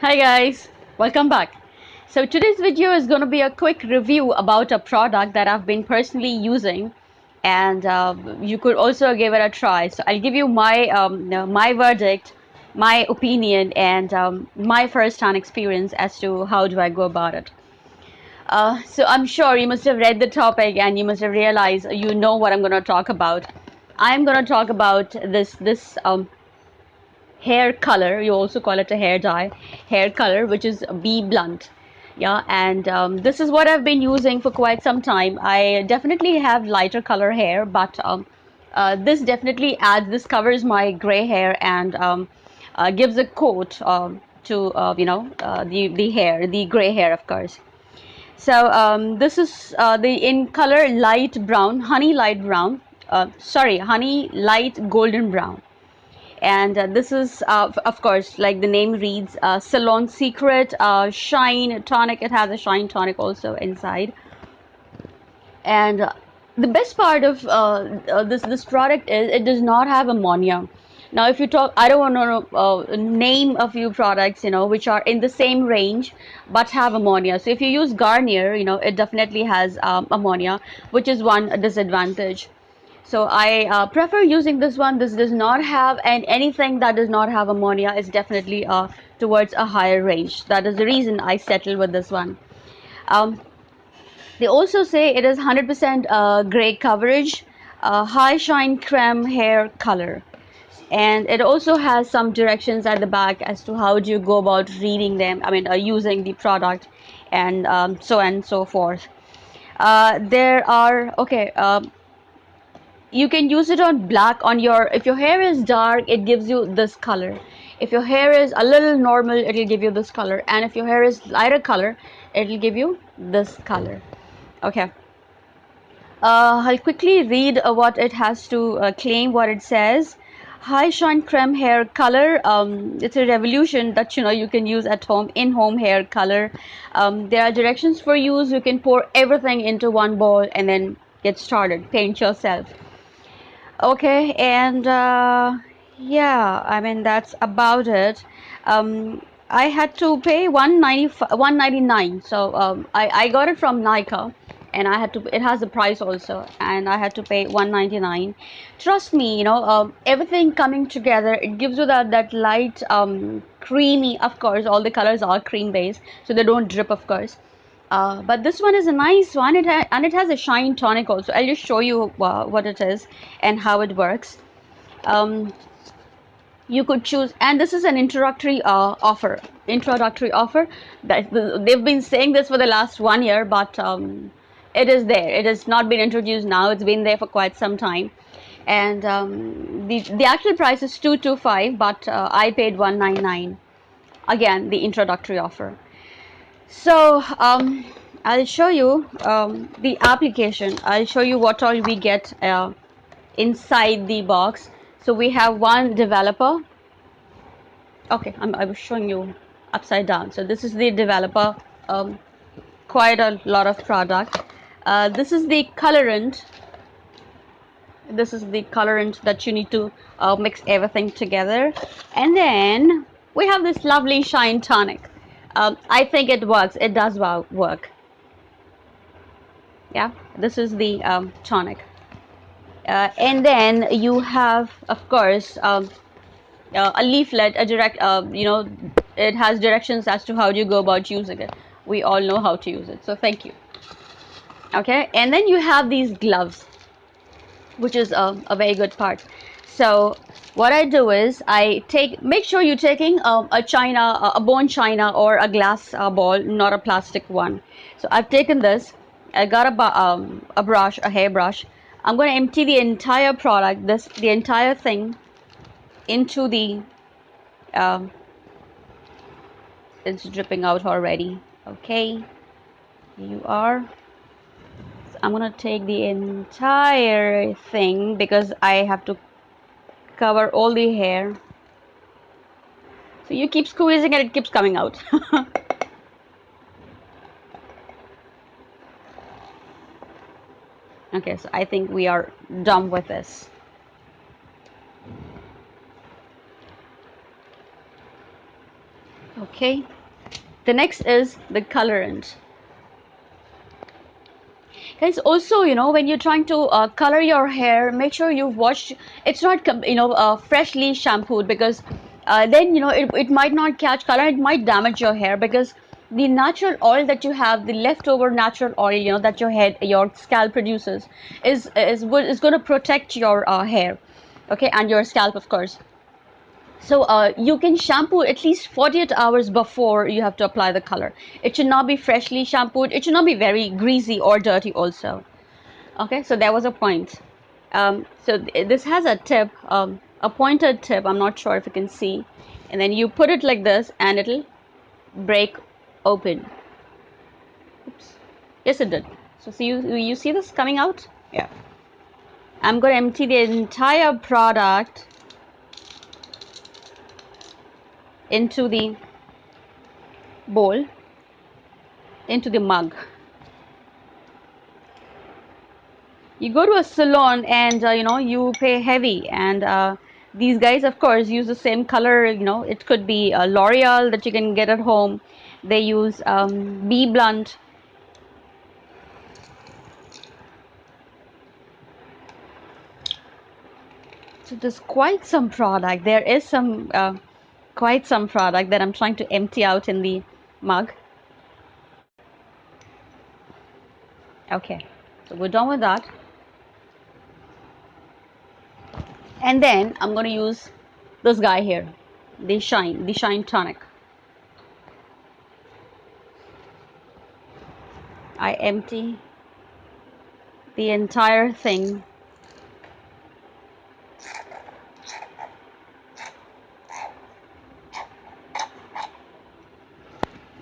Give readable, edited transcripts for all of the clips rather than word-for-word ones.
Hi guys, welcome back. So today's video is going to be a quick review about a product that I've been personally using, and you could also give it a try. So I'll give you my verdict, my opinion, and my first-hand experience as to how do I go about it. So I'm sure you must have read the topic and you must have realized you know what I'm going to talk about. I'm going to talk about this hair color. You also call it a hair dye, hair color, which is B blunt. Yeah, and this is what I've been using for quite some time. I definitely have lighter color hair, but this definitely adds, this covers my gray hair and gives a coat to the hair, the gray hair, of course. So this is the in color light brown, honey light brown, sorry, honey light golden brown. And this is, of course, like the name reads, Salon Secret Shine Tonic. It has a shine tonic also inside. And the best part of this product is it does not have ammonia. Now, if you talk, I don't want to name a few products, which are in the same range but have ammonia. So if you use Garnier, it definitely has ammonia, which is one disadvantage. So I prefer using this one. This does not have, and anything that does not have ammonia is definitely towards a higher range. That is the reason I settled with this one. Um, they also say it is 100% gray coverage, high shine creme hair color. And it also has some directions at the back as to how do you go about reading them, using the product, and so on and so forth. There are, okay, you can use it on black. On your, if your hair is dark, it gives you this color. If your hair is a little normal, it will give you this color, and if your hair is lighter color, it will give you this color. Okay, I'll quickly read what it has to claim. What it says: high shine creme hair color. It's a revolution that you can use at home, in home hair color. There are directions for use. You can pour everything into one bowl and then get started, paint yourself. Okay, and yeah, that's about it. I had to pay 199. So I got it from Nika, and I had to, it has a price also, and I had to pay 199. Trust me, everything coming together, it gives you that light creamy, of course all the colors are cream based, so they don't drip, of course. But this one is a nice one. And it has a shine tonic also. I'll just show you what it is and how it works. Um, you could choose, and this is an introductory offer. Introductory offer. They've been saying this for the last 1 year, but it is there. It has not been introduced now. It's been there for quite some time. And the actual price is 225, but I paid 199. Again, the introductory offer. So I'll show you the application. I'll show you what all we get inside the box. So we have one developer. Okay, I was showing you upside down. So this is the developer. Quite a lot of product. This is the colorant. This is the colorant that you need to mix everything together. And then we have this lovely shine tonic. I think it works. It does work. Yeah, this is the tonic. And then you have, of course, a leaflet, a direct, it has directions as to how do you go about using it. We all know how to use it, so thank you. Okay, and then you have these gloves, which is a very good part. So what I do is make sure you're taking a china, a bone china or a glass ball, not a plastic one. So I've taken this. I got a brush, a hair brush. I'm going to empty the entire product, the entire thing, into the. Um, it's dripping out already. Okay, here you are. So I'm gonna take the entire thing because I have to cover all the hair. So you keep squeezing and it keeps coming out. Okay, so I think we are done with this. Okay, the next is the colorant. Guys, also, when you're trying to color your hair, make sure you've washed. It's not, freshly shampooed, because then, it might not catch color. It might damage your hair, because the natural oil that you have, the leftover natural oil, that your scalp produces, is going to protect your hair, okay, and your scalp, of course. So you can shampoo at least 48 hours before you have to apply the color. It should not be freshly shampooed. It should not be very greasy or dirty also. Okay, so there was a point. So this has a tip, a pointed tip. I'm not sure if you can see. And then you put it like this and it'll break open. Oops. Yes, it did. So see, you see this coming out? Yeah. I'm going to empty the entire product into the bowl, into the mug. You go to a salon and you pay heavy, and these guys of course use the same color. It could be L'Oreal that you can get at home. They use B blunt. So there's quite some product. There is some quite some product that I'm trying to empty out in the mug. Okay, so we're done with that. And then I'm going to use this guy here, the Shine Tonic. I empty the entire thing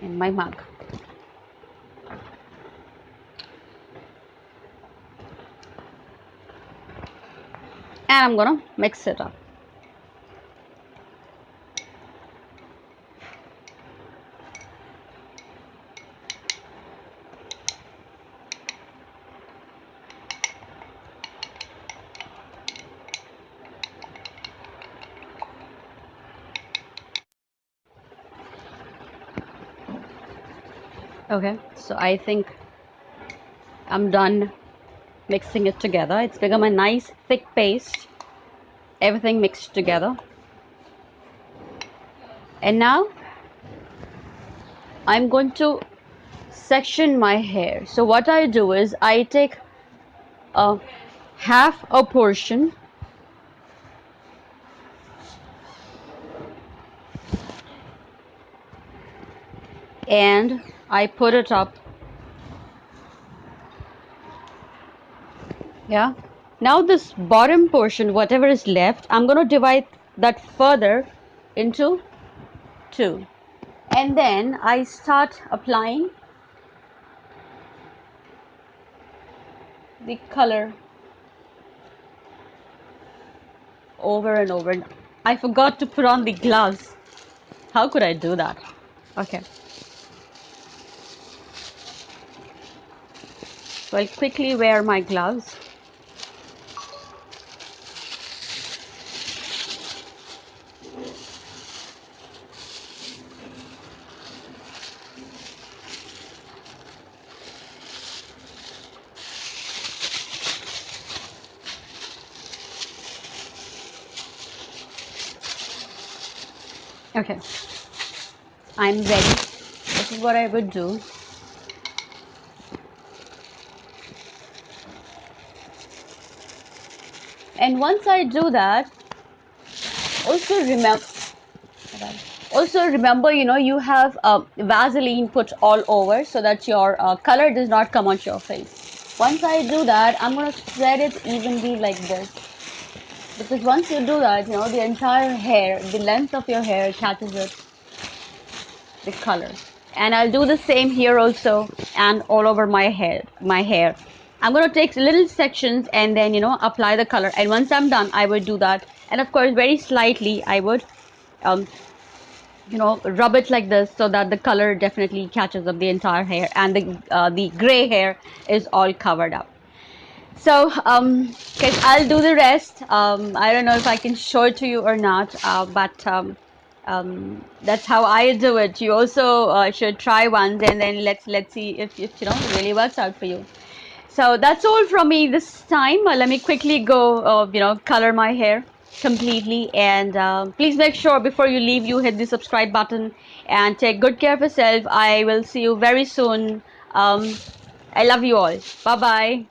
in my mug. And I'm gonna mix it up. Okay, so I think I'm done mixing it together. It's become a nice thick paste, everything mixed together. And now I'm going to section my hair. So what I do is I take a half a portion and I put it up. Yeah. Now this bottom portion, whatever is left, I'm going to divide that further into two. And then I start applying the color over and over. I forgot to put on the gloves. How could I do that? Okay. So I'll quickly wear my gloves. Okay. I'm ready. This is what I would do. And once I do that, also remember you have Vaseline put all over so that your color does not come on your face. Once I do that, I'm going to spread it evenly like this, because once you do that, the entire hair, the length of your hair catches it, the color. And I'll do the same here also, and all over my hair. I'm going to take little sections and then apply the color, and once I'm done I would do that, and of course very slightly I would um, rub it like this so that the color definitely catches up the entire hair, and the gray hair is all covered up. So guys, I'll do the rest. I don't know if I can show it to you or not, but That's how I do it. You also should try once, and then let's see if it really works out for you. So that's all from me this time. Let me quickly go, color my hair completely. And please make sure before you leave, you hit the subscribe button and take good care of yourself. I will see you very soon. I love you all. Bye bye.